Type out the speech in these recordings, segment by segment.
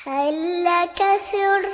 هل لك سر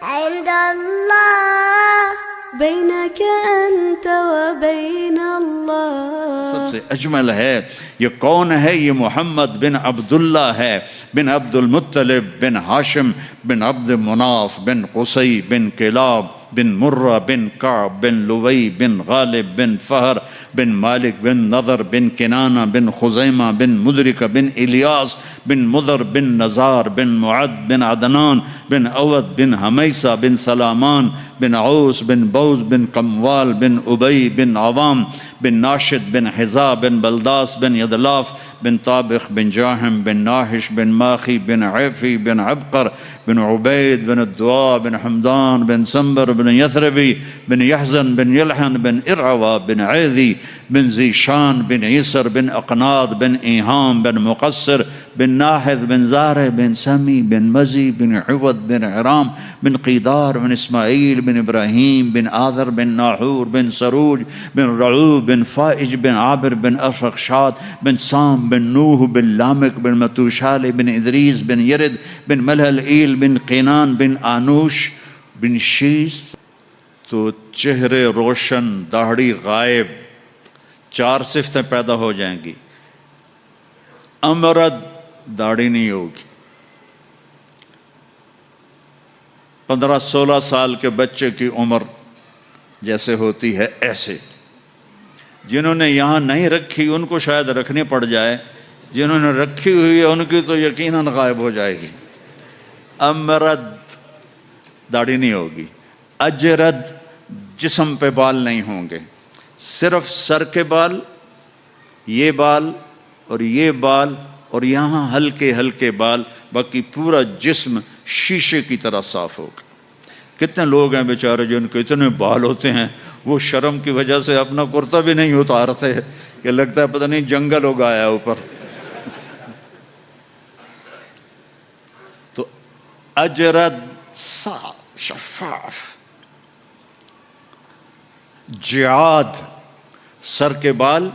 عند الله بينك أنت وبين الله؟ سب سے اجمل ہے یہ کون ہے؟ یہ محمد بن عبداللہ ہے، بن عبد المطلب بن ہاشم بن عبد مناف بن قصی بن کلاب بن مرہ بن کعب بن لوی بن غالب بن فہر بن مالک بن نضر بن کنانہ بن خزیمہ بن مدرکہ بن الیاس بن مضر بن نزار بن معد بن عدنان بن عود بن حمیسہ بن سلامان بن عوس بن بوز بن کموال بن ابی بن عوام بن ناشد بن حذا بن بلداس بن یدلاف بن طابخ بن جاہم بن ناحش بن ماخی بن عیفی بن عبقر بن عبید بن الدعاء بن حمدان بن سنبر بن یثربی بن یحزن بن یلحن بن ارعوا بن عیذی بن زیشان بن عیسر بن اقناط بن ایہام بن مقصر بن ناحذ بن زارع بن سمی بن مزی بن عوض بن عرام بن قیدار بن اسماعیل بن ابراہیم بن آذر بن ناحور بن سروج بن رعوب بن فائج بن عابر بن افرخشاد بن سام بن نوح بن لامک بن متوشال بن ادریس بن یرد بن ملحل ایل بن قینان بن آنوش بن شیس۔ تو چہرے روشن، داڑھی غائب، چار صفتیں پیدا ہو جائیں گی۔ امرد، داڑھی نہیں ہوگی۔ 15-16 سال کے بچے کی عمر جیسے ہوتی ہے ایسے۔ جنہوں نے یہاں نہیں رکھی ان کو شاید رکھنی پڑ جائے، جنہوں نے رکھی ہوئی ہے ان کی تو یقیناً غائب ہو جائے گی۔ امرد، داڑھی نہیں ہوگی۔ اجرد، جسم پہ بال نہیں ہوں گے، صرف سر کے بال، یہ بال اور یہ بال اور یہاں ہلکے ہلکے بال، باقی پورا جسم شیشے کی طرح صاف ہوگا۔ کتنے لوگ ہیں بیچارے جن کے اتنے بال ہوتے ہیں وہ شرم کی وجہ سے اپنا کرتا بھی نہیں اتارتے کہ لگتا ہے پتہ نہیں جنگل اگایا اوپر۔ تو اجرد، صاف، شفاف۔ جعاد، سر کے بال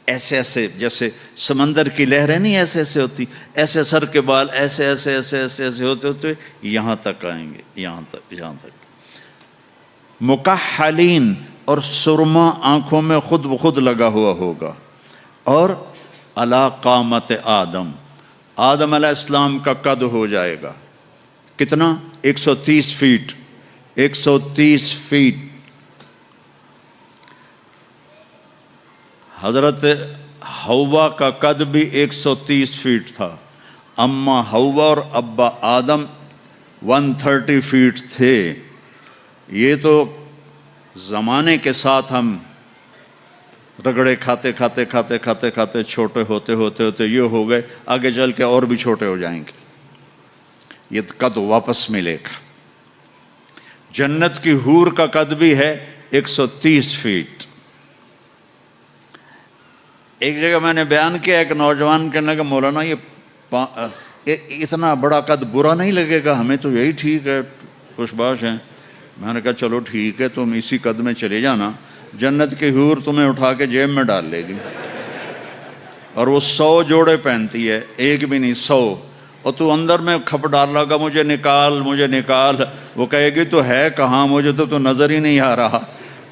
ایسے ایسے، جیسے سمندر کی لہریں نہیں ایسے ایسے ہوتی، ایسے سر کے بال ایسے ایسے ایسے ایسے ایسے ہوتے ہوتے یہاں تک آئیں گے، یہاں تک۔ مکحلین، اور سرما آنکھوں میں خود بخود لگا ہوا ہوگا۔ اور علی قامت آدم، آدم علیہ السلام کا قد ہو جائے گا کتنا؟ 130 فیٹ، 130 فیٹ۔ حضرت حوا کا قد بھی 130 فیٹ تھا، اما حوا اور ابا آدم 130 فیٹ تھے۔ یہ تو زمانے کے ساتھ ہم رگڑے کھاتے کھاتے کھاتے کھاتے کھاتے چھوٹے ہوتے ہوتے ہوتے یہ ہو گئے، آگے چل کے اور بھی چھوٹے ہو جائیں گے، یہ قد واپس ملے گا۔ جنت کی حور کا قد بھی ہے 130 فیٹ۔ ایک جگہ میں نے بیان کیا، ایک نوجوان کہنے لگا مولانا یہ اتنا بڑا قد برا نہیں لگے گا؟ ہمیں تو یہی ٹھیک ہے، خوش باش ہیں۔ میں نے کہا چلو ٹھیک ہے، تم اسی قد میں چلے جانا، جنت کی حور تمہیں اٹھا کے جیب میں ڈال لے گی، اور وہ 100 جوڑے پہنتی ہے، ایک بھی نہیں، 100، اور تو اندر میں کھپ ڈال لگا مجھے نکال مجھے نکال، وہ کہے گی تو ہے کہاں، مجھے تو نظر ہی نہیں آ رہا،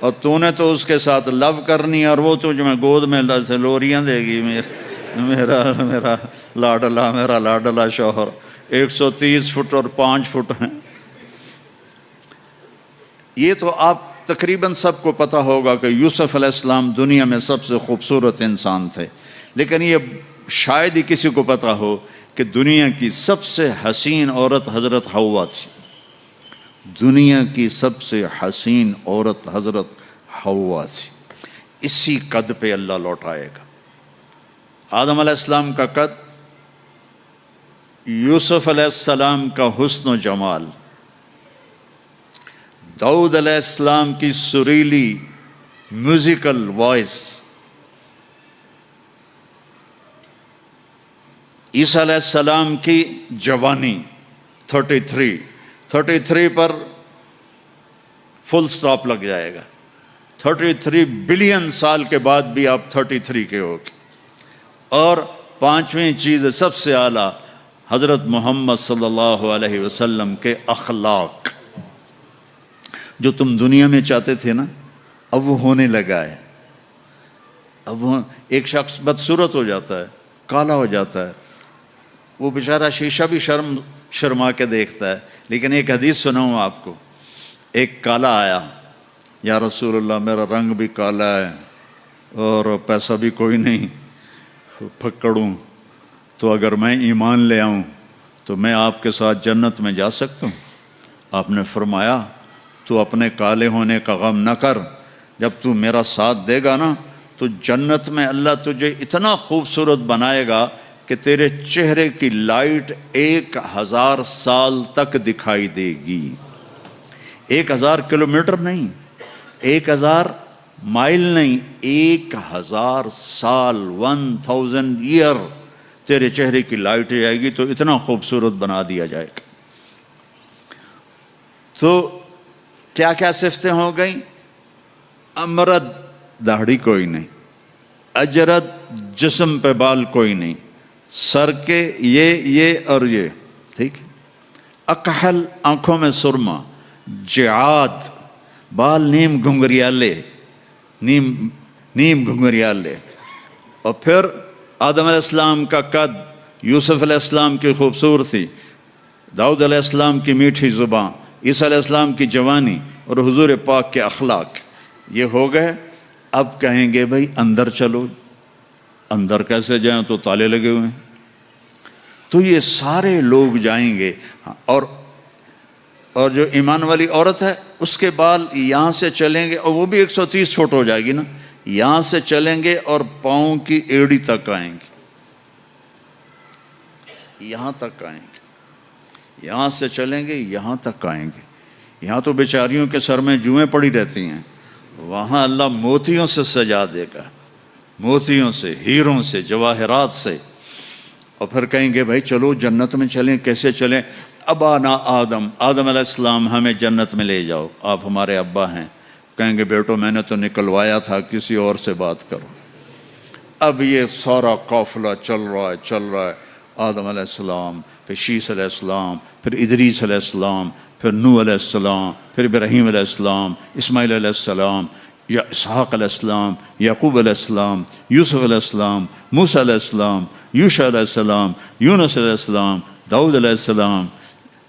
اور تو نے تو اس کے ساتھ لو کرنی، اور وہ تجھ میں گود میں لوریاں دے گی، میرا لاڈلا شوہر۔ 130 فٹ اور 5 فٹ ہیں۔ یہ تو آپ تقریباً سب کو پتہ ہوگا کہ یوسف علیہ السلام دنیا میں سب سے خوبصورت انسان تھے، لیکن یہ شاید ہی کسی کو پتہ ہو کہ دنیا کی سب سے حسین عورت حضرت حوا تھی۔ دنیا کی سب سے حسین عورت حضرت حوا تھی۔ اسی قد پہ اللہ لوٹائے گا۔ آدم علیہ السلام کا قد، یوسف علیہ السلام کا حسن و جمال، داؤد علیہ السلام کی سریلی میوزیکل وائس، عیسیٰ علیہ السلام کی جوانی 33 پر فل سٹاپ لگ جائے گا۔ 33 بلین سال کے بعد بھی آپ 33 کے ہو گے۔ اور پانچویں چیز سب سے اعلیٰ، حضرت محمد صلی اللہ علیہ وسلم کے اخلاق جو تم دنیا میں چاہتے تھے نا، اب وہ ہونے لگا ہے۔ اب وہ ایک شخص بدصورت ہو جاتا ہے، کالا ہو جاتا ہے، وہ بیچارہ شیشہ بھی شرما کے دیکھتا ہے۔ لیکن ایک حدیث سناؤں آپ کو، ایک کالا آیا، یا رسول اللہ میرا رنگ بھی کالا ہے اور پیسہ بھی کوئی نہیں، پھکڑوں، تو اگر میں ایمان لے آؤں تو میں آپ کے ساتھ جنت میں جا سکتا ہوں؟ آپ نے فرمایا تو اپنے کالے ہونے کا غم نہ کر، جب تو میرا ساتھ دے گا نا تو جنت میں اللہ تجھے اتنا خوبصورت بنائے گا کہ تیرے چہرے کی لائٹ 1000 سال تک دکھائی دے گی۔ 1000 کلومیٹر نہیں، 1000 مائل نہیں، 1000 سال، 1000 ایئر تیرے چہرے کی لائٹ جائے گی، تو اتنا خوبصورت بنا دیا جائے گا۔ تو کیا کیا صفتیں ہو گئیں؟ امرد، داڑھی کوئی نہیں، اجرد، جسم پہ بال کوئی نہیں، سر کے یہ اور یہ، ٹھیک ہے، اکحل، آنکھوں میں سرما، جعاد، بال نیم گھنگریالے، نیم گھنگریالے، اور پھر آدم علیہ السلام کا قد، یوسف علیہ السلام کی خوبصورتی، داؤد علیہ السلام کی میٹھی زبان، عیسیٰ علیہ السلام کی جوانی اور حضور پاک کے اخلاق، یہ ہو گئے۔ اب کہیں گے بھائی اندر چلو، اندر کیسے جائیں؟ تو تالے لگے ہوئے ہیں۔ تو یہ سارے لوگ جائیں گے، اور جو ایمان والی عورت ہے اس کے بال یہاں سے چلیں گے، اور وہ بھی 130 فٹ ہو جائے گی نا، یہاں سے چلیں گے اور پاؤں کی ایڑی تک آئیں گے، یہاں تک آئیں گے، یہاں سے چلیں گے یہاں تک آئیں گے۔ یہاں تو بیچاریوں کے سر میں جوئیں پڑی رہتی ہیں، وہاں اللہ موتیوں سے سجا دے گا، موتیوں سے، ہیروں سے، جواہرات سے۔ اور پھر کہیں گے بھائی چلو جنت میں چلیں، کیسے چلیں؟ ابانا آدم علیہ السلام ہمیں جنت میں لے جاؤ، آپ ہمارے ابا ہیں۔ کہیں گے بیٹو میں نے تو نکلوایا تھا، کسی اور سے بات کرو۔ اب یہ سارا قافلہ چل رہا ہے، آدم علیہ السلام، پھر شیس علیہ السلام، پھر ادریس علیہ السلام، پھر نوح علیہ السلام، پھر ابراہیم علیہ السلام، اسماعیل علیہ السلام، یا اسحاق علیہ السلام، یعقوب علیہ السلام، یوسف علیہ السلام، موسیٰ علیہ السلام، یوشع علیہ السلام، یونس علیہ السلام، داؤد علیہ السلام،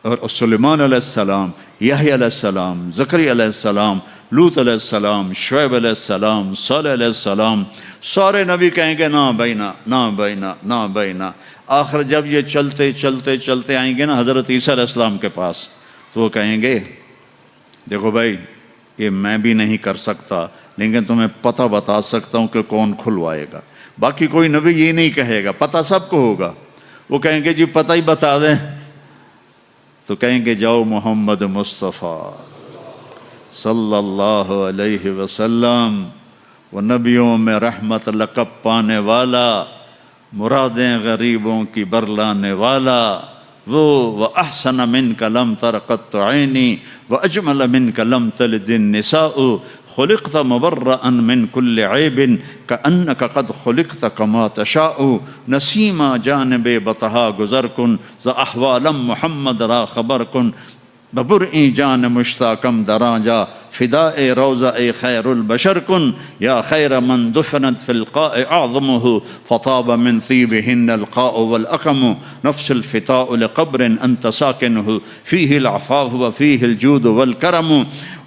اور سلیمان علیہ السلام، یحییٰ علیہ السلام، زکریا علیہ السلام، لوط علیہ السلام، شعیب علیہ السلام، صالح علیہ السلام۔ سارے نبی کہیں گے نا بینا، نا بینا، نا بینا۔ آخر جب یہ چلتے آئیں گے نا حضرت عیسیٰ علیہ السلام کے پاس، تو وہ کہیں گے دیکھو بھائی یہ میں بھی نہیں کر سکتا، لیکن تمہیں پتہ بتا سکتا ہوں کہ کون کھلوائے گا۔ باقی کوئی نبی یہ نہیں کہے گا، پتہ سب کو ہوگا۔ وہ کہیں گے جی پتہ ہی بتا دیں، تو کہیں گے جاؤ محمد مصطفیٰ صلی اللہ علیہ وسلم، وہ نبیوں میں رحمت لقب پانے والا، مرادیں غریبوں کی برلانے والا، وہ وَأَحْسَنَ مِنْكَ لَمْ تَرَ قَطُّ عَيْنِي وَأَجْمَلَ مِنْكَ لَمْ تَلِدِ النِّسَاءُ خُلِقْتَ مُبَرَّأً مِنْ كُلِّ عَيْبٍ كَأَنَّكَ قَدْ خُلِقْتَ كَمَا تَشَاءُ نسیمہ جانب بطہا گزر کن ز احوالم محمد را خبر کن ببرئی جان مشتاقم دراجا فداء روضہ خیر البشر کن یا خیر من دفنت فی القاء اعظمہ فطاب من طیبہن القاء والاقم نفس الفتاء لقبر انت ساکنہ فیہ العفاف وفیہ الجود والکرم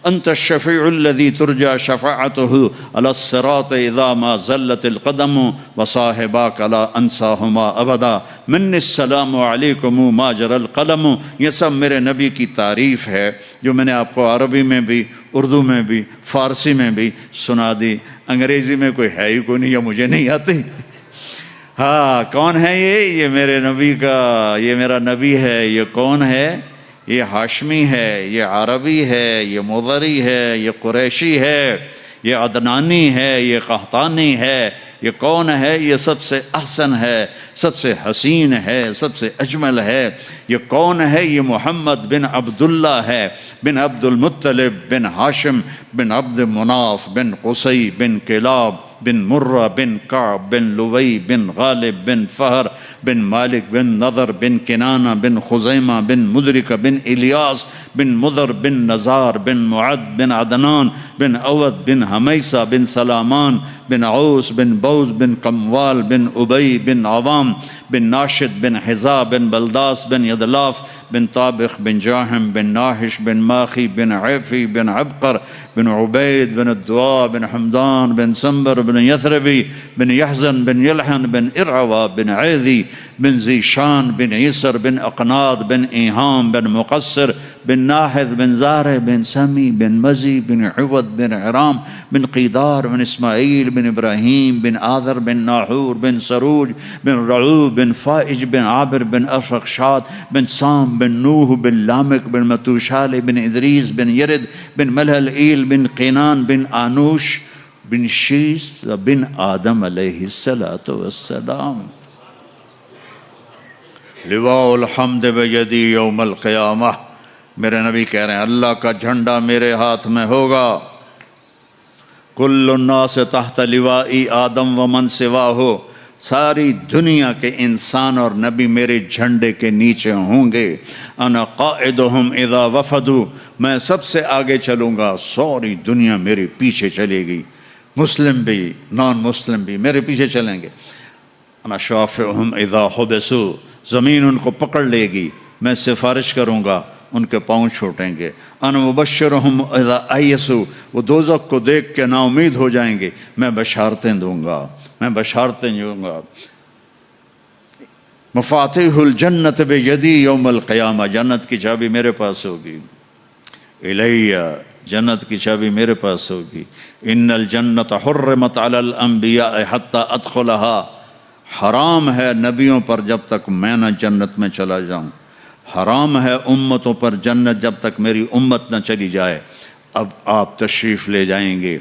انت الشفیع الذي ترجى شفاعته على الصراط اذا ما زلت القدم وصاحباك لا انساهما ابدا من السلام علیکم ما جرى القلم۔ یہ سب میرے نبی کی تعریف ہے جو میں نے آپ کو عربی میں بھی، اردو میں بھی، فارسی میں بھی سنا دی۔ انگریزی میں کوئی ہے ہی کوئی نہیں، یا مجھے نہیں آتی۔ ہاں کون ہے یہ میرے نبی کا، یہ میرا نبی ہے۔ یہ کون ہے؟ یہ ہاشمی ہے، یہ عربی ہے، یہ مضری ہے، یہ قریشی ہے، یہ عدنانی ہے، یہ قحطانی ہے۔ یہ کون ہے؟ یہ سب سے احسن ہے، سب سے حسین ہے، سب سے اجمل ہے۔ یہ کون ہے؟ یہ محمد بن عبداللہ ہے، بن عبد المطلب، بن ہاشم، بن عبد مناف، بن قصی، بن کلاب، بن مرہ بن کعب بن لوی بن غالب بن فہر بن مالک بن نضر بن کنانہ بن خزیمہ بن مدرکہ بن الیاس بن مضر بن نزار بن معد بن عدنان بن عود بن حمیسہ بن سلامان بن عوس بن بوز بن قموال بن ابی بن عوام بن ناشد بن حذا بن بلداس بن یدلاف بن طابخ بن جاہم بن ناحش بن ماخی بن عیفی بن عبقر بن عبید بن الدواء بن حمدان بن سنبر بن یثربی بن یحزن بن یلحن بن ارعوا بن عیذی بن زیشان بن عیسر بن اقناد بن ایہام بن مقصر بن ناحذ بن زارع بن سمی بن مزی بن عود بن عرام بن قیدار بن اسماعیل بن ابراہیم بن آذر بن ناحور بن سروج بن رعوب بن فائج بن عابر بن افرخشاد بن سام بن نوح بن لامک بن متوشال بن ادریس بن یرد بن ملحل ایل بن قینان بن آنوش بن شیس بن آدم علیہ السلام. لواء الحمد بیدی یوم القیامہ. میرے نبی کہہ رہے ہیں اللہ کا جھنڈا میرے ہاتھ میں ہوگا. کل الناس تحت لوائی آدم ومن سواہ. ساری دنیا کے انسان اور نبی میرے جھنڈے کے نیچے ہوں گے. انا قائدہم اذا وفدوا. میں سب سے آگے چلوں گا، ساری دنیا میرے پیچھے چلے گی، مسلم بھی نان مسلم بھی میرے پیچھے چلیں گے. انا شافعہم اذا حبسوا. زمین ان کو پکڑ لے گی، میں سفارش کروں گا، ان کے پاؤں چھوٹیں گے. انا مبشرہم اذا ایسوا. وہ دوزخ کو دیکھ کے نا امید ہو جائیں گے، میں بشارتیں دوں گا، میں بشارتیں دوں گا. مفاتیح الجنت بیدی یوم القیامہ. جنت کی چابی میرے پاس ہوگی. الیہ. جنت کی چابی میرے پاس ہوگی. ان الجنت حرمت علی الانبیاء حتی ادخلہا. حرام ہے نبیوں پر جب تک میں نہ جنت میں چلا جاؤں. حرام ہے امتوں پر جنت جب تک میری امت نہ چلی جائے. اب آپ تشریف لے جائیں گے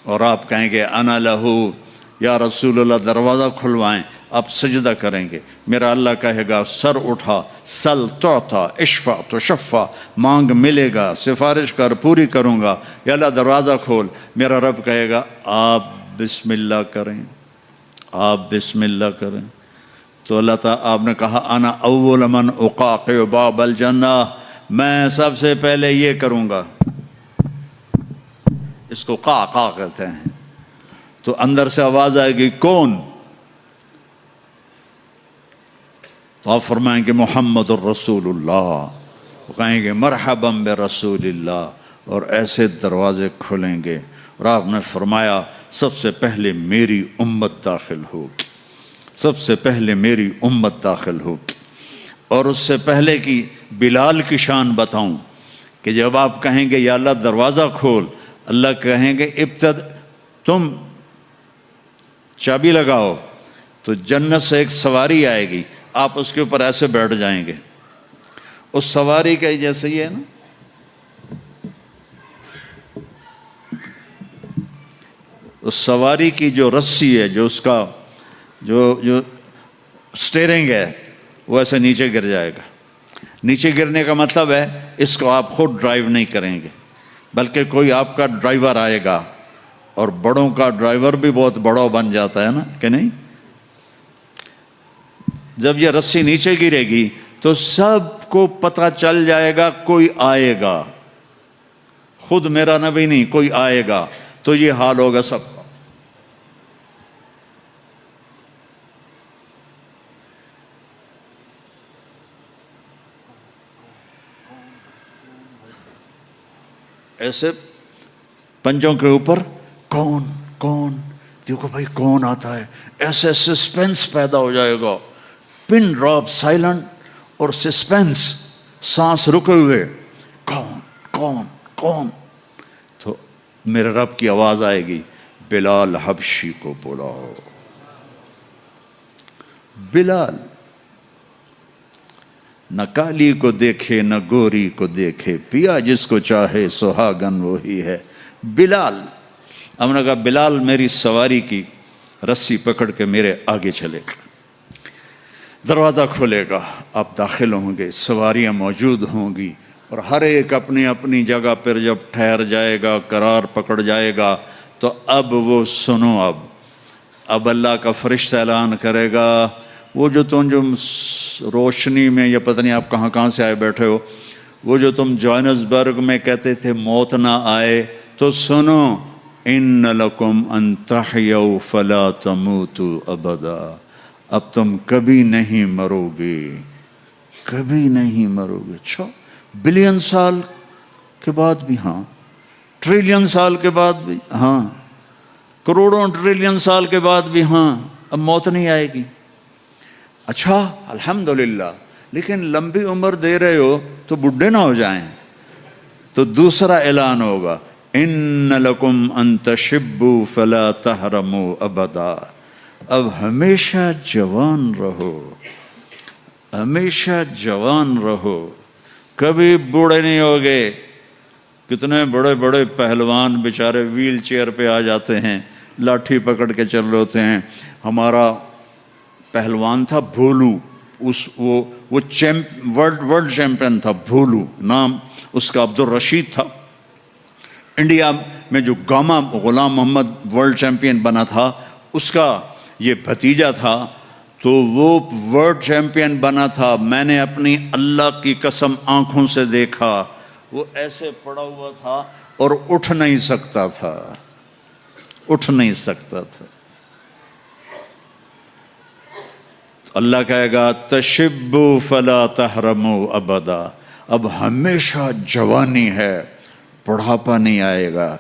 اور آپ کہیں گے انا لہو، یا رسول اللہ دروازہ کھلوائیں. آپ سجدہ کریں گے. میرا اللہ کہے گا سر اٹھا، سل تعطا، اشفع تشفع. مانگ ملے گا، سفارش کر پوری کروں گا. یا اللہ دروازہ کھول. میرا رب کہے گا آپ بسم اللہ کریں، آپ بسم اللہ کریں. تو اللہ تعالیٰ آپ نے کہا انا اول من اقاقع باب الجنہ. میں سب سے پہلے یہ کروں گا. اس کو قاقع کہتے ہیں. تو اندر سے آواز آئے گی کون؟ تو آپ فرمائیں گے محمد الرسول اللہ. وہ کہیں گے مرحبا برسول اللہ. اور ایسے دروازے کھلیں گے. اور آپ نے فرمایا سب سے پہلے میری امت داخل ہوگی، سب سے پہلے میری امت داخل ہوگی. اور اس سے پہلے کی بلال کی شان بتاؤں کہ جب آپ کہیں گے یا اللہ دروازہ کھول، اللہ کہیں گے تم چابی لگاؤ. تو جنت سے ایک سواری آئے گی، آپ اس کے اوپر ایسے بیٹھ جائیں گے. اس سواری کا جیسے یہ ہے نا، اس سواری کی جو رسی ہے، جو اس کا جو سٹیرنگ ہے، وہ ایسے نیچے گر جائے گا. نیچے گرنے کا مطلب ہے اس کو آپ خود ڈرائیو نہیں کریں گے، بلکہ کوئی آپ کا ڈرائیور آئے گا. اور بڑوں کا ڈرائیور بھی بہت بڑا بن جاتا ہے نا کہ نہیں. جب یہ رسی نیچے گرے گی تو سب کو پتہ چل جائے گا کوئی آئے گا. خود میرا نبی نہیں، کوئی آئے گا. تو یہ حال ہوگا سب کا. ایسے پنجوں کے اوپر کون کون، دیکھو بھائی کون آتا ہے. ایسے سسپینس پیدا ہو جائے گا. پن ڈراپ سائلنٹ اور سسپینس، سانس رکے ہوئے. کون کون کون. تو میرے رب کی آواز آئے گی بلال حبشی کو بلاؤ. بلال نہ کالی کو دیکھے نہ گوری کو دیکھے، پیا جس کو چاہے سہاگن وہی ہے. بلال. ہم نے کہا بلال میری سواری کی رسی پکڑ کے میرے آگے چلے گا. دروازہ کھولے گا، آپ داخل ہوں گے، سواریاں موجود ہوں گی. اور ہر ایک اپنی اپنی جگہ پر جب ٹھہر جائے گا، قرار پکڑ جائے گا، تو اب وہ سنو. اب اب اللہ کا فرشتہ اعلان کرے گا وہ جو تم جو روشنی میں یا پتہ نہیں آپ کہاں کہاں سے آئے بیٹھے ہو، وہ جو تم جوہانسبرگ میں کہتے تھے موت نہ آئے، تو سنو، ان لکم ان تحیوا فلا تموتوا ابدا، اب تم کبھی نہیں مرو گے، کبھی نہیں مرو گے۔ اچھا، بلین سال کے بعد بھی ہاں، ٹریلین سال کے بعد بھی ہاں، کروڑوں ٹریلین سال کے بعد بھی ہاں، اب موت نہیں آئے گی۔ اچھا الحمدللہ، لیکن لمبی عمر دے رہے ہو تو بڈھے نہ ہو جائیں۔ تو دوسرا اعلان ہوگا، ان لکم ان تشبوا فلا تحرموا ابدا، اب ہمیشہ جوان رہو، ہمیشہ جوان رہو، کبھی بوڑھے نہیں ہوگے۔ کتنے بڑے بڑے پہلوان بیچارے ویل چیئر پہ آ جاتے ہیں، لاٹھی پکڑ کے چل رہے ہوتے ہیں۔ ہمارا پہلوان تھا بھولو، وہ ورلڈ چیمپئن تھا، بھولو نام اس کا عبد الرشید تھا۔ انڈیا میں جو گاما غلام محمد ورلڈ چیمپئن بنا تھا، اس کا یہ بھتیجا تھا، تو وہ ورلڈ چیمپئن بنا تھا۔ میں نے اپنی اللہ کی قسم آنکھوں سے دیکھا، وہ ایسے پڑا ہوا تھا اور اٹھ نہیں سکتا تھا، اٹھ نہیں سکتا تھا۔ اللہ کہے گا تشبوا فلا تحرموا ابدا، اب ہمیشہ جوانی ہے، بڑھاپا نہیں آئے گا۔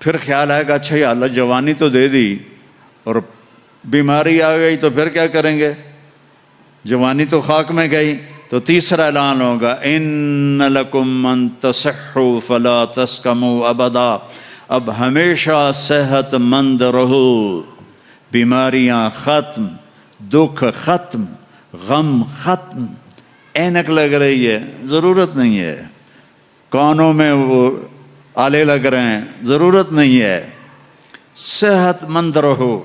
پھر خیال آئے گا اچھا یا اللہ جوانی تو دے دی اور بیماری آ گئی تو پھر کیا کریں گے، جوانی تو خاک میں گئی۔ تو تیسرا اعلان ہوگا، ان لکم ان تصحوا فلا تسقموا ابدا، اب ہمیشہ صحت مند رہو، بیماریاں ختم، دکھ ختم، غم ختم۔ اینک لگ رہی ہے، ضرورت نہیں ہے۔ کانوں میں وہ آلے لگ رہے ہیں، ضرورت نہیں ہے۔ صحت مند رہو،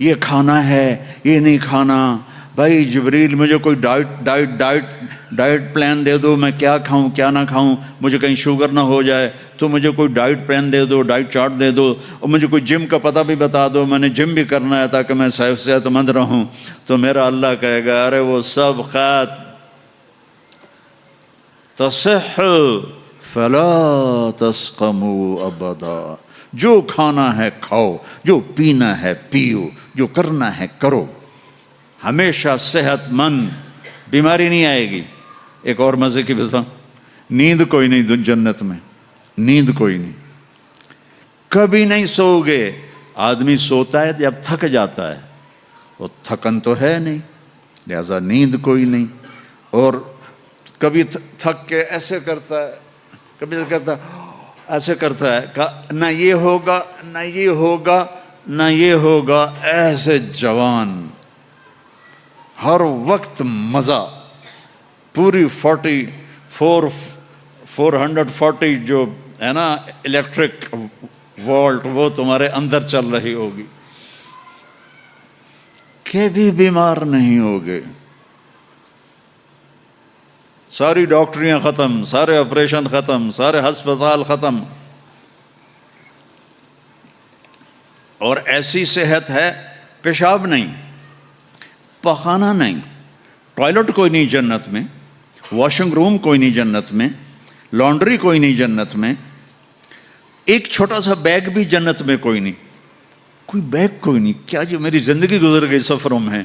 یہ کھانا ہے یہ نہیں کھانا، بھائی جبریل مجھے کوئی ڈائٹ پلان دے دو، میں کیا کھاؤں کیا نہ کھاؤں، مجھے کہیں شوگر نہ ہو جائے تو مجھے کوئی ڈائٹ پلان دے دو، ڈائٹ چارٹ دے دو، اور مجھے کوئی جم کا پتہ بھی بتا دو، میں نے جم بھی کرنا ہے تاکہ میں صحت مند رہوں۔ تو میرا اللہ کہے گا ارے وہ سب خیر، تصح فلا تسقموا ابدا، جو کھانا ہے کھاؤ، جو پینا ہے پیو، جو کرنا ہے کرو، ہمیشہ صحت مند، بیماری نہیں آئے گی۔ ایک اور مزے کی بتا، نیند کوئی نہیں جنت میں، نیند کوئی نہیں، کبھی نہیں سو گے۔ آدمی سوتا ہے جب تھک جاتا ہے، وہ تھکن تو ہے نہیں، لہذا نیند کوئی نہیں۔ اور کبھی تھک کے ایسے کرتا ہے، کبھی کرتا ایسے کرتا ہے، نہ یہ ہوگا نہ یہ ہوگا نہ یہ ہوگا، ایسے جوان، ہر وقت مزہ، پوری 440 جو ہے نا الیکٹرک وولٹ، وہ تمہارے اندر چل رہی ہوگی، کبھی بیمار نہیں ہوگے۔ ساری ڈاکٹریاں ختم، سارے آپریشن ختم، سارے ہسپتال ختم، اور ایسی صحت ہے، پیشاب نہیں، پخانہ نہیں، ٹوائلٹ کوئی نہیں جنت میں، واشنگ روم کوئی نہیں جنت میں، لانڈری کوئی نہیں جنت میں، ایک چھوٹا سا بیگ بھی جنت میں کوئی نہیں، کوئی بیگ کوئی نہیں۔ کیا جو میری زندگی گزر گئی سفروں میں،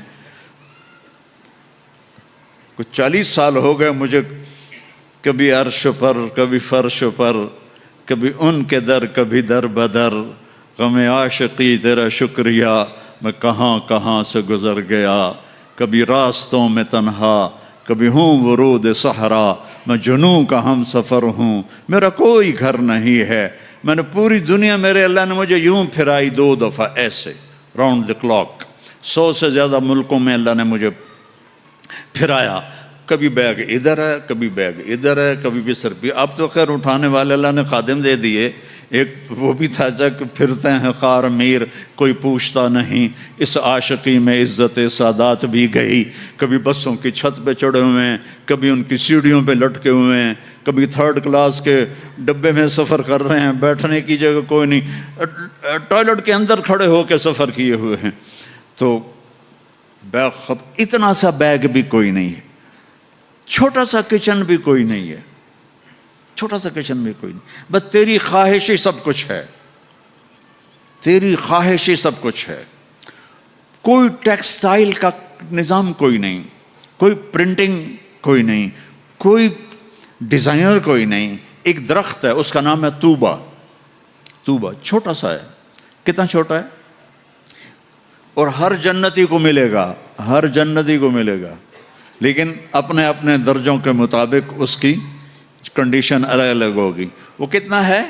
کچھ 40 سال ہو گئے مجھے، کبھی عرش پر کبھی فرش پر، کبھی ان کے در کبھی در بدر، غم عاشقی تیرا شکریہ میں کہاں کہاں سے گزر گیا، کبھی راستوں میں تنہا کبھی ہوں ورود صحرا، میں جنوں کا ہم سفر ہوں، میرا کوئی گھر نہیں ہے، میں نے پوری دنیا، میرے اللہ نے مجھے یوں پھرائی 2 دفعہ ایسے راؤنڈ دی کلاک، 100 سے زیادہ ملکوں میں اللہ نے مجھے پھرایا، کبھی بیگ ادھر ہے کبھی بیگ ادھر ہے، کبھی بستر بھی، اب تو خیر اٹھانے والے اللہ نے خادم دے دیے، ایک وہ بھی تھا کہ پھرتے ہیں خار میر کوئی پوچھتا نہیں، اس عاشقی میں عزت سادات بھی گئی، کبھی بسوں کی چھت پہ چڑھے ہوئے ہیں، کبھی ان کی سیڑھیوں پہ لٹکے ہوئے ہیں، کبھی 3rd کلاس کے ڈبے میں سفر کر رہے ہیں، بیٹھنے کی جگہ کوئی نہیں، ٹوائلٹ کے اندر کھڑے ہو کے سفر کیے ہوئے ہیں، تو بیگ اتنا سا بیگ بھی کوئی نہیں ہے، چھوٹا سا کچن بھی کوئی نہیں ہے، چھوٹا سا کچن بھی کوئی نہیں، بس تیری خواہش ہی سب کچھ ہے، تیری خواہش ہی سب کچھ ہے۔ کوئی ٹیکسٹائل کا نظام کوئی نہیں، کوئی پرنٹنگ کوئی نہیں، کوئی ڈیزائنر کوئی نہیں۔ ایک درخت ہے، اس کا نام ہے طوبہ، طوبہ چھوٹا سا ہے، کتنا چھوٹا ہے، اور ہر جنتی کو ملے گا، ہر جنتی کو ملے گا، لیکن اپنے اپنے درجوں کے مطابق اس کی کنڈیشن الگ الگ ہوگی۔ وہ کتنا ہے؟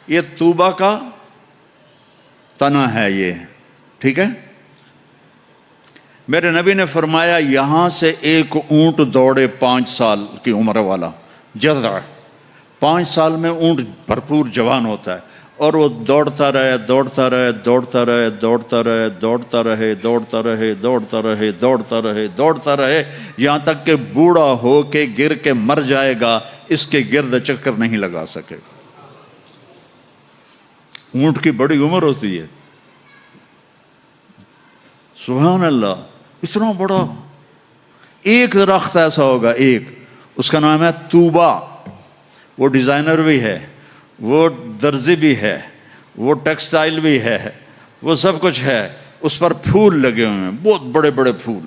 یہ طوبہ کا تنا ہے یہ، ٹھیک ہے۔ میرے نبی نے فرمایا یہاں سے ایک اونٹ دوڑے 5 سال کی عمر والا، جذع 5 سال میں اونٹ بھرپور جوان ہوتا ہے، اور وہ دوڑتا رہے دوڑتا رہے دوڑتا رہے دوڑتا رہے دوڑتا رہے دوڑتا رہے دوڑتا رہے دوڑتا رہے دوڑتا رہے، یہاں تک کہ بوڑھا ہو کے گر کے مر جائے گا، اس کے گرد چکر نہیں لگا سکے گا۔ اونٹ کی بڑی عمر ہوتی ہے، سبحان اللہ، اتنا بڑا ایک درخت ایسا ہوگا، ایک، اس کا نام ہے طوبہ۔ وہ ڈیزائنر بھی ہے، وہ درزی بھی ہے، وہ ٹیکسٹائل بھی ہے، وہ سب کچھ ہے، اس پر پھول لگے ہوئے ہیں، بہت بڑے بڑے پھول۔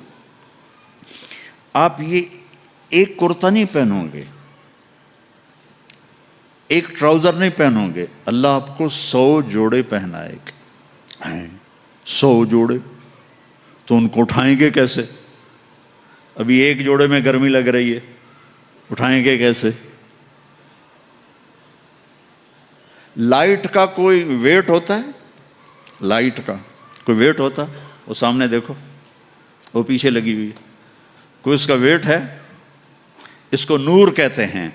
آپ یہ ایک کرتا نہیں پہنو گے، ایک ٹراؤزر نہیں پہنو گے، اللہ آپ کو 100 جوڑے پہنائے گا، 100 جوڑے، تو ان کو اٹھائیں گے کیسے؟ ابھی ایک جوڑے میں گرمی لگ رہی ہے، اٹھائیں گے کیسے؟ لائٹ کا کوئی ویٹ ہوتا ہے؟ لائٹ کا کوئی ویٹ ہوتا ہے؟ وہ سامنے دیکھو، وہ پیچھے لگی ہوئی ہے، کوئی اس کا ویٹ ہے؟ اس کو نور کہتے ہیں۔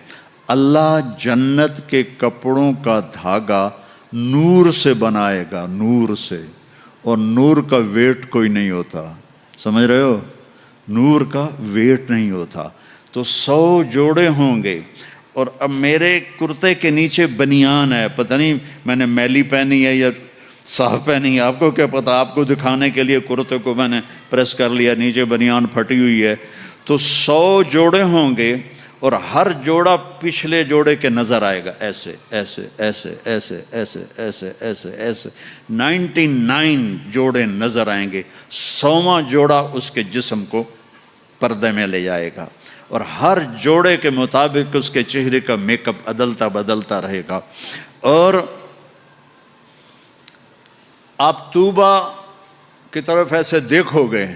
اللہ جنت کے کپڑوں کا دھاگا نور سے بنائے گا، نور سے، اور نور کا ویٹ کوئی نہیں ہوتا، سمجھ رہے ہو؟ نور کا ویٹ نہیں ہوتا۔ تو 100 جوڑے ہوں گے، اور اب میرے کرتے کے نیچے بنیان ہے، پتہ نہیں میں نے میلی پہنی ہے یا صاف پہنی ہے، آپ کو کیا پتہ، آپ کو دکھانے کے لیے کرتے کو میں نے پریس کر لیا، نیچے بنیان پھٹی ہوئی ہے۔ تو 100 جوڑے ہوں گے، اور ہر جوڑا پچھلے جوڑے کے نظر آئے گا، ایسے ایسے ایسے ایسے ایسے ایسے ایسے ایسے 99 جوڑے نظر آئیں گے، 100واں جوڑا اس کے جسم کو پردے میں لے جائے گا، اور ہر جوڑے کے مطابق اس کے چہرے کا میک اپ بدلتا رہے گا۔ اور آپ طوبہ کی طرف ایسے دیکھو گے،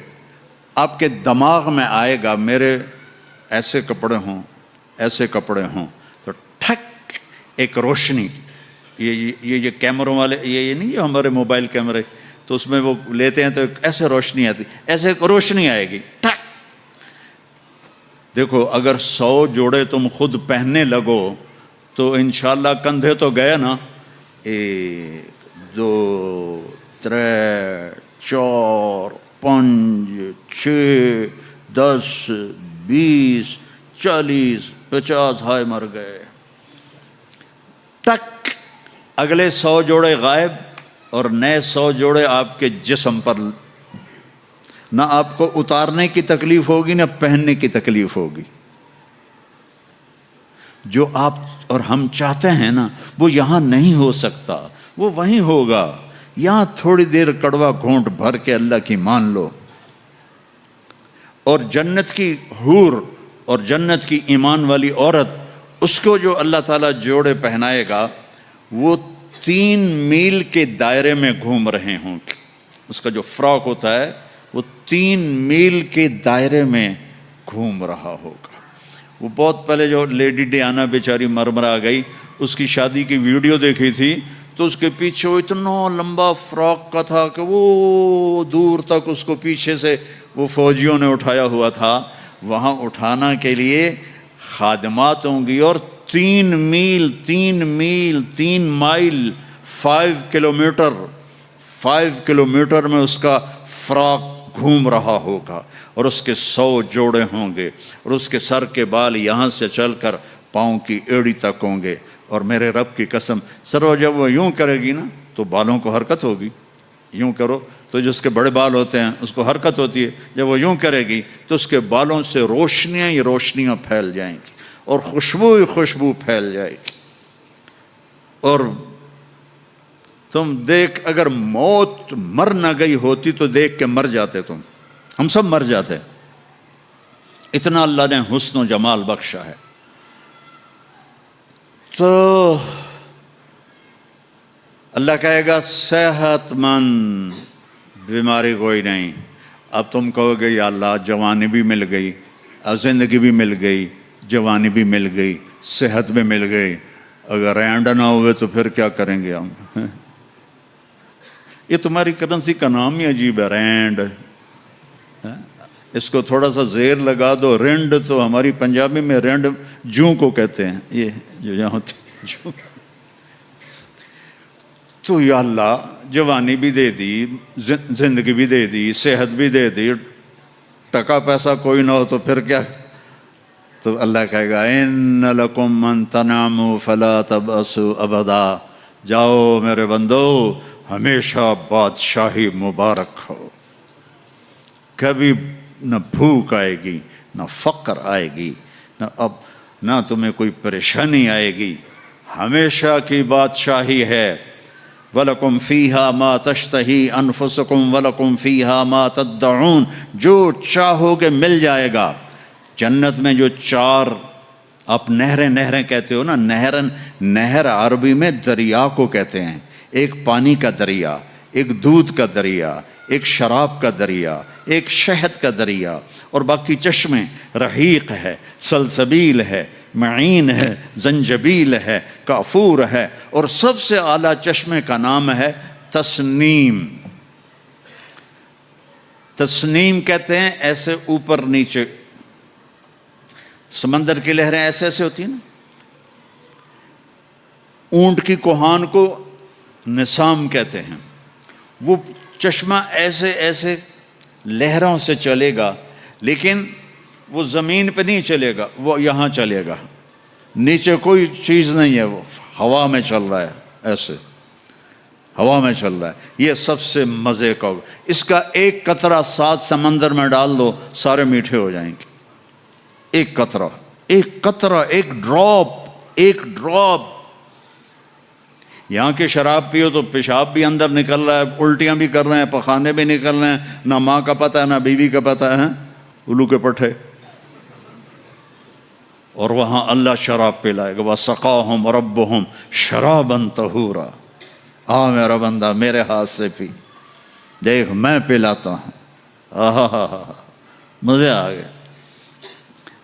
آپ کے دماغ میں آئے گا میرے ایسے کپڑے ہوں، ایسے کپڑے ہوں، تو ٹھک ایک روشنی، یہ کیمروں والے، یہ نہیں جو ہمارے موبائل کیمرے، تو اس میں وہ لیتے ہیں تو ایسے روشنی آتی، ایسے ایک روشنی آئے گی، ٹھک۔ دیکھو اگر 100 جوڑے تم خود پہننے لگو تو انشاءاللہ کندھے تو گئے نا، 1 2 3 4 5 6 10 20 40 50 ہائے مر گئے، ٹک، اگلے 100 جوڑے غائب، اور نئے 100 جوڑے آپ کے جسم پر، نہ آپ کو اتارنے کی تکلیف ہوگی نہ پہننے کی تکلیف ہوگی۔ جو آپ اور ہم چاہتے ہیں نا وہ یہاں نہیں ہو سکتا، وہ وہیں ہوگا۔ یہاں تھوڑی دیر کڑوا گھونٹ بھر کے اللہ کی مان لو، اور جنت کی حور اور جنت کی ایمان والی عورت، اس کو جو اللہ تعالیٰ جوڑے پہنائے گا، وہ 3 میل کے دائرے میں گھوم رہے ہوں گے۔ اس کا جو فراک ہوتا ہے وہ 3 میل کے دائرے میں گھوم رہا ہوگا۔ وہ بہت پہلے جو لیڈی ڈیانا بیچاری مرمرا گئی، اس کی شادی کی ویڈیو دیکھی تھی، تو اس کے پیچھے وہ اتنا لمبا فراک کا تھا کہ وہ دور تک اس کو پیچھے سے وہ فوجیوں نے اٹھایا ہوا تھا۔ وہاں اٹھانا کے لیے خادمات ہوں گی، اور 3 میل 3 مائل 5 کلومیٹر میں اس کا فراق گھوم رہا ہوگا، اور اس کے 100 جوڑے ہوں گے، اور اس کے سر کے بال یہاں سے چل کر پاؤں کی ایڑی تک ہوں گے. اور میرے رب کی قسم سرو جب وہ یوں کرے گی نا تو بالوں کو حرکت ہوگی. یوں کرو تو جو اس کے بڑے بال ہوتے ہیں اس کو حرکت ہوتی ہے. جب وہ یوں کرے گی تو اس کے بالوں سے روشنیاں ہی روشنیاں پھیل جائیں گی اور خوشبو ہی خوشبو پھیل جائے گی. اور تم دیکھ اگر موت مر نہ گئی ہوتی تو دیکھ کے مر جاتے تم. ہم سب مر جاتے. اتنا اللہ نے حسن و جمال بخشا ہے. تو اللہ کہے گا صحت مند، بیماری کوئی نہیں. اب تم کہو گے یا اللہ جوانی بھی مل گئی، زندگی بھی مل گئی، جوانی بھی مل گئی، صحت بھی مل گئی، اگر اینڈ نہ ہوئے تو پھر کیا کریں گے ہم؟ یہ تمہاری کرنسی کا نام ہی عجیب ہے، رینڈ. اس کو تھوڑا سا زیر لگا دو، رینڈ. تو ہماری پنجابی میں رینڈ جوں کو کہتے ہیں، یہ جو یہاں ہوتی جوں. تو یا اللہ جوانی بھی دے دی، زندگی بھی دے دی، صحت بھی دے دی، ٹکا پیسہ کوئی نہ ہو تو پھر کیا؟ تو اللہ کہے گا ان لکم من تناموا فلا تبأسوا ابدا. جاؤ میرے بندو، ہمیشہ بادشاہی مبارک ہو. کبھی نہ بھوک آئے گی، نہ فقر آئے گی، نہ تمہیں کوئی پریشانی آئے گی. ہمیشہ کی بادشاہی ہے. وَلَكُمْ فِيهَا مَا تَشْتَهِي أَنفُسُكُمْ وَلَكُمْ فِيهَا مَا تَدَّعُونَ. جو چاہو گے مل جائے گا. جنت میں جو 4 آپ نہریں کہتے ہو نا، نہر عربی میں دریا کو کہتے ہیں. ایک پانی کا دریا، ایک دودھ کا دریا، ایک شراب کا دریا، ایک شہد کا دریا، اور باقی چشمے رحیق ہے، سلسبیل ہے، معین ہے، زنجبیل ہے، کافور ہے، اور سب سے اعلیٰ چشمے کا نام ہے تسنیم. تسنیم کہتے ہیں ایسے اوپر نیچے. سمندر کی لہریں ایسے ایسے ہوتی ہیں نا. اونٹ کی کوہان کو نسام کہتے ہیں. وہ چشمہ ایسے ایسے لہروں سے چلے گا، لیکن وہ زمین پہ نہیں چلے گا، وہ یہاں چلے گا. نیچے کوئی چیز نہیں ہے، وہ ہوا میں چل رہا ہے، ایسے ہوا میں چل رہا ہے. یہ سب سے مزے کا. اس کا ایک قطرہ 7 سمندر میں ڈال دو، سارے میٹھے ہو جائیں گے. ایک قطرہ، ایک ڈراپ. یہاں کی شراب پیو تو پیشاب بھی اندر نکل رہا ہے، الٹیاں بھی کر رہے ہیں، پخانے بھی نکل رہے ہیں. نہ ماں کا پتہ ہے نہ بیوی کا پتہ ہے، الو کے پٹھے. اور وہاں اللہ شراب پلائے گا. وَسَقَاهُمْ رَبُّهُمْ شَرَابًا طَهُورًا. آ میرا بندہ میرے ہاتھ سے پی، دیکھ میں پلاتا ہوں. مزے آ گئے.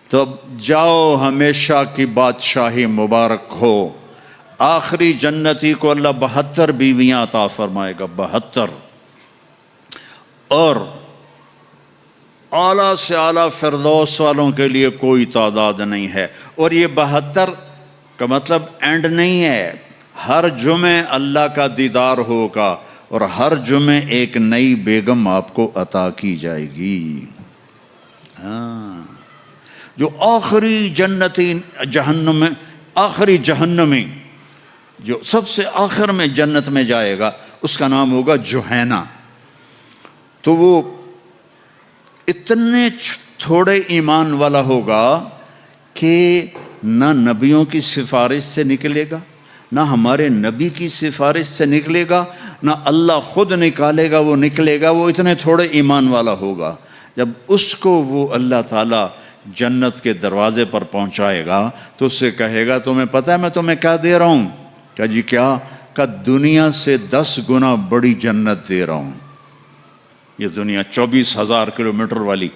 تو جاؤ، ہمیشہ کی بادشاہی مبارک ہو. آخری جنتی کو اللہ 72 بیویاں عطا فرمائے گا، 72. اور اعلیٰ سے اعلیٰ فردوس والوں کے لیے کوئی تعداد نہیں ہے. اور یہ 72 کا مطلب اینڈ نہیں ہے. ہر جمعے اللہ کا دیدار ہوگا اور ہر جمعے ایک نئی بیگم آپ کو عطا کی جائے گی. جو آخری جنتی آخری جہنمی جو سب سے آخر میں جنت میں جائے گا، اس کا نام ہوگا جوہینہ. تو وہ اتنے تھوڑے ایمان والا ہوگا کہ نہ نبیوں کی سفارش سے نکلے گا، نہ ہمارے نبی کی سفارش سے نکلے گا، نہ اللہ خود نکالے گا، وہ نکلے گا. وہ اتنے تھوڑے ایمان والا ہوگا. جب اس کو وہ اللہ تعالیٰ جنت کے دروازے پر پہنچائے گا تو اس سے کہے گا تمہیں پتہ ہے میں تمہیں کیا دے رہا ہوں؟ کہ جی کیا؟ کہ دنیا سے 10 گنا بڑی جنت دے رہا ہوں. یہ دنیا 24,000 کلومیٹر والی.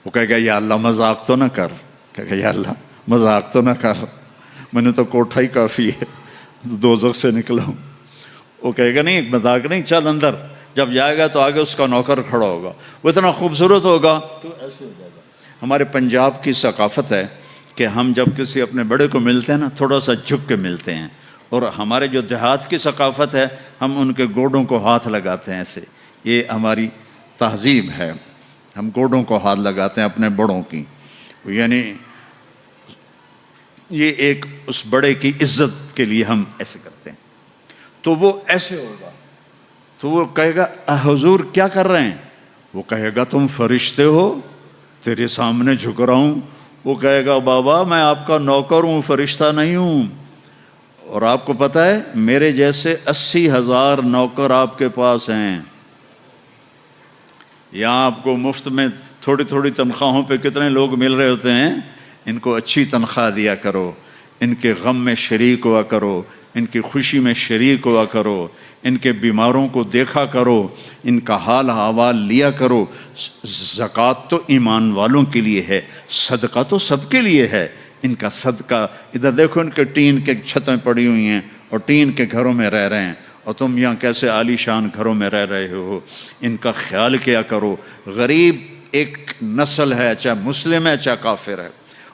وہ کہے گا یا اللہ مذاق تو نہ کر. کہے گا یا اللہ مذاق تو نہ کر، میں نے تو کوٹھا ہی کافی ہے، دوزخ سے نکلا ہوں. وہ کہے گا نہیں مذاق نہیں، چل اندر. جب جائے گا تو آگے اس کا نوکر کھڑا ہوگا، وہ اتنا خوبصورت ہوگا تو ایسے ہو جائے گا. ہمارے پنجاب کی ثقافت ہے کہ ہم جب کسی اپنے بڑے کو ملتے ہیں نا تھوڑا سا جھک کے ملتے ہیں. اور ہمارے جو دیہات کی ثقافت ہے ہم ان کے گوڈوں کو ہاتھ لگاتے ہیں ایسے. یہ ہماری تہذیب ہے، ہم گوڈوں کو ہاتھ لگاتے ہیں اپنے بڑوں کی. یعنی یہ ایک اس بڑے کی عزت کے لیے ہم ایسے کرتے ہیں، تو وہ ایسے ہوگا، تو وہ کہے گا حضور کیا کر رہے ہیں؟ وہ کہے گا تم فرشتے ہو، تیرے سامنے جھک رہا ہوں۔ وہ کہے گا بابا میں آپ کا نوکر ہوں، فرشتہ نہیں ہوں۔ اور آپ کو پتہ ہے میرے جیسے 80,000 نوکر آپ کے پاس ہیں۔ یہاں آپ کو مفت میں تھوڑی تھوڑی تنخواہوں پہ کتنے لوگ مل رہے ہوتے ہیں، ان کو اچھی تنخواہ دیا کرو، ان کے غم میں شریک ہوا کرو، ان کی خوشی میں شریک ہوا کرو، ان کے بیماروں کو دیکھا کرو، ان کا حال احوال لیا کرو۔ زکوٰۃ تو ایمان والوں کے لیے ہے، صدقہ تو سب کے لیے ہے۔ ان کا صدقہ، ادھر دیکھو ان کے ٹین کے چھتیں پڑی ہوئی ہیں اور ٹین کے گھروں میں رہ رہے ہیں، اور تم یہاں کیسے عالی شان گھروں میں رہ رہے ہو۔ ان کا خیال کیا کرو۔ غریب ایک نسل ہے، چاہے مسلم ہے چاہے کافر ہے،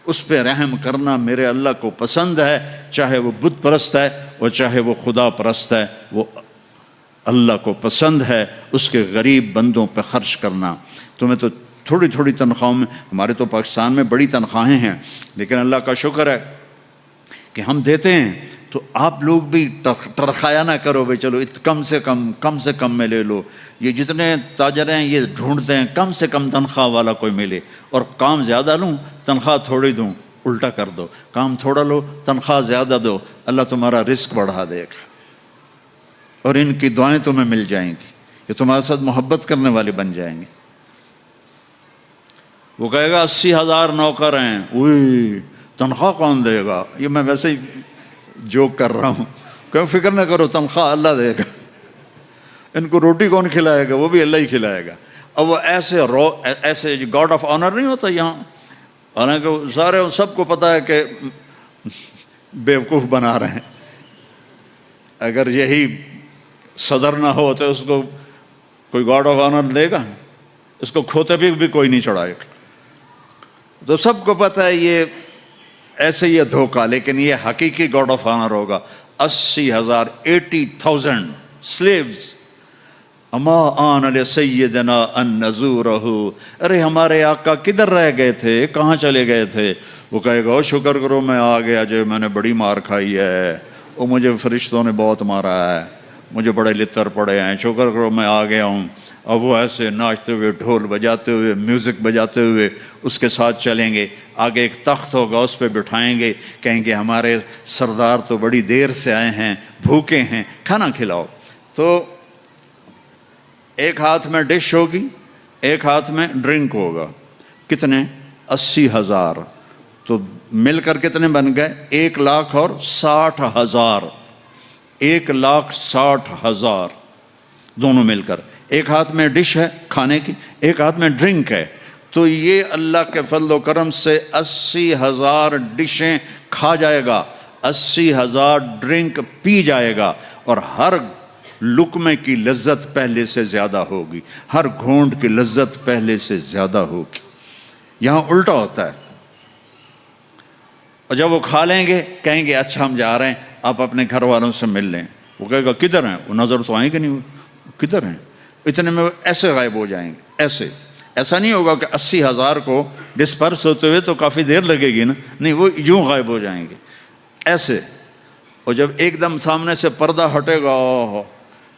اس پہ رحم کرنا میرے اللہ کو پسند ہے، چاہے وہ بت پرست ہے اور چاہے وہ خدا پرست ہے، وہ اللہ کو پسند ہے اس کے غریب بندوں پہ خرچ کرنا۔ تمہیں تو تھوڑی تھوڑی تنخواہوں میں، ہمارے تو پاکستان میں بڑی تنخواہیں ہیں، لیکن اللہ کا شکر ہے کہ ہم دیتے ہیں، تو آپ لوگ بھی ٹرخایا نہ کرو بھائی چلو کم سے کم میں لے لو۔ یہ جتنے تاجر ہیں یہ ڈھونڈتے ہیں کم سے کم تنخواہ والا کوئی ملے، اور کام زیادہ لوں تنخواہ تھوڑی دوں، الٹا کر دو، کام تھوڑا لو تنخواہ زیادہ دو، اللہ تمہارا رزق بڑھا دے گا، اور ان کی دعائیں تمہیں مل جائیں گی، یہ تمہارے ساتھ محبت کرنے والے بن جائیں گے۔ وہ کہے گا 80,000 نوکر ہیں، اوئی تنخواہ کون دے گا؟ یہ میں ویسے ہی جوک کر رہا ہوں، کہ فکر نہ کرو تنخواہ اللہ دے گا، ان کو روٹی کون کھلائے گا؟ وہ بھی اللہ ہی کھلائے گا۔ اب وہ ایسے گاڈ آف آنر نہیں ہوتا یہاں، حالانکہ سارے سب کو پتہ ہے کہ بیوقوف بنا رہے ہیں، اگر یہی صدر نہ ہو تو اس کو کوئی گاڈ آف آنر دے گا؟ اس کو کھوتے بھی کوئی نہیں چڑھائے گا۔ تو سب کو پتہ ہے یہ ایسے ہی دھوکہ، لیکن یہ حقیقی گاڈ آف آنر ہوگا۔ 80,000 80,000 slaves، اما آن لسیدنا ان نزورہ، ارے ہمارے آقا کدھر رہ گئے تھے، کہاں چلے گئے تھے؟ وہ کہے گا شکر کرو میں آ گیا، جو میں نے بڑی مار کھائی ہے، وہ مجھے فرشتوں نے بہت مارا ہے، مجھے بڑے لتر پڑے ہیں، شکر کرو میں آ گیا ہوں۔ اب وہ ایسے ناچتے ہوئے، ڈھول بجاتے ہوئے، میوزک بجاتے ہوئے اس کے ساتھ چلیں گے، آگے ایک تخت ہوگا اس پہ بٹھائیں گے، کہیں گے ہمارے سردار تو بڑی دیر سے آئے ہیں، بھوکے ہیں، کھانا کھلاؤ۔ تو ایک ہاتھ میں ڈش ہوگی، ایک ہاتھ میں ڈرنک ہوگا، کتنے؟ 80,000، تو مل کر کتنے بن گئے؟ 1,00,000 اور 60,000، 1,60,000 دونوں مل کر۔ ایک ہاتھ میں ڈش ہے کھانے کی، ایک ہاتھ میں ڈرنک ہے، تو یہ اللہ کے فضل و کرم سے 80,000 ڈشیں کھا جائے گا، 80,000 ڈرنک پی جائے گا، اور ہر لقمے کی لذت پہلے سے زیادہ ہوگی، ہر گھونٹ کی لذت پہلے سے زیادہ ہوگی۔ یہاں الٹا ہوتا ہے، اور جب وہ کھا لیں گے کہیں گے اچھا ہم جا رہے ہیں، آپ اپنے گھر والوں سے مل لیں۔ وہ کہے گا کدھر ہیں؟ وہ نظر تو آئیں گے نہیں، وہ کدھر ہیں؟ اتنے میں وہ ایسے غائب ہو جائیں گے، ایسا نہیں ہوگا کہ 80,000 کو ڈسپرس ہوتے ہوئے تو کافی دیر لگے گی نا، نہیں، وہ یوں غائب ہو جائیں گے ایسے۔ اور جب ایک دم سامنے سے پردہ ہٹے گا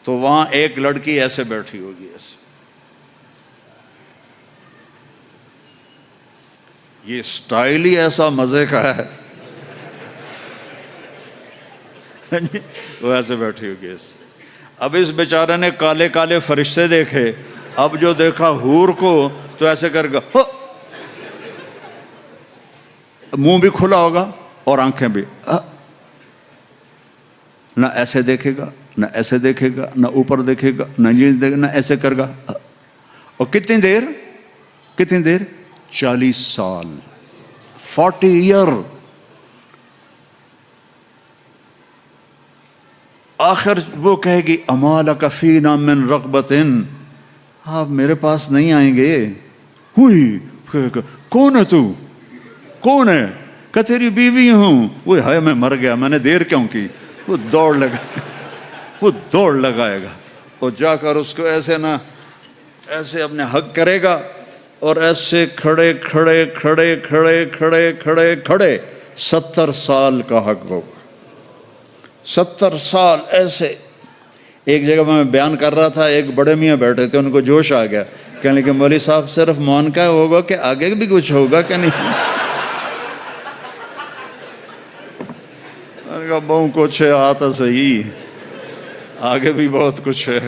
تو وہاں ایک لڑکی ایسے بیٹھی ہوگی، ایسے۔ یہ سٹائل ہی ایسا مزے کا ہے، وہ ایسے بیٹھی ہوگی ایسے۔ اب اس بیچارے نے کالے کالے فرشتے دیکھے، اب جو دیکھا حور کو تو ایسے کر گا، منہ بھی کھلا ہوگا اور آنکھیں بھی، نہ ایسے دیکھے گا نہ ایسے دیکھے گا، نہ اوپر دیکھے گا نہ یہ دیکھے گا، نہ ایسے کر گا۔ اور کتنی دیر 40 سال، 40 ایئر۔ آخر وہ کہے گی اما لک فینا من رغبۃ، آپ میرے پاس نہیں آئیں گے؟ ہوئی کون ہے تو؟ کون ہے؟ کہ تیری بیوی ہوں۔ وہ ہے میں مر گیا، میں نے دیر کیوں کی؟ وہ دوڑ لگائے گا، اور جا کر اس کو ایسے نہ ایسے اپنے حق کرے گا، اور ایسے کھڑے 70 سال کا حق ہوگا. 70 سال ایسے. ایک جگہ میں بیان کر رہا تھا, ایک بڑے میاں بیٹھے تھے, ان کو جوش آ گیا, کہنے لگے مولوی صاحب صرف مان کا ہوگا کہ آگے بھی کچھ ہوگا کہ نہیں؟ میں نے کہا بہت کچھ ہے, آتا صحیح, آگے بھی بہت کچھ ہے.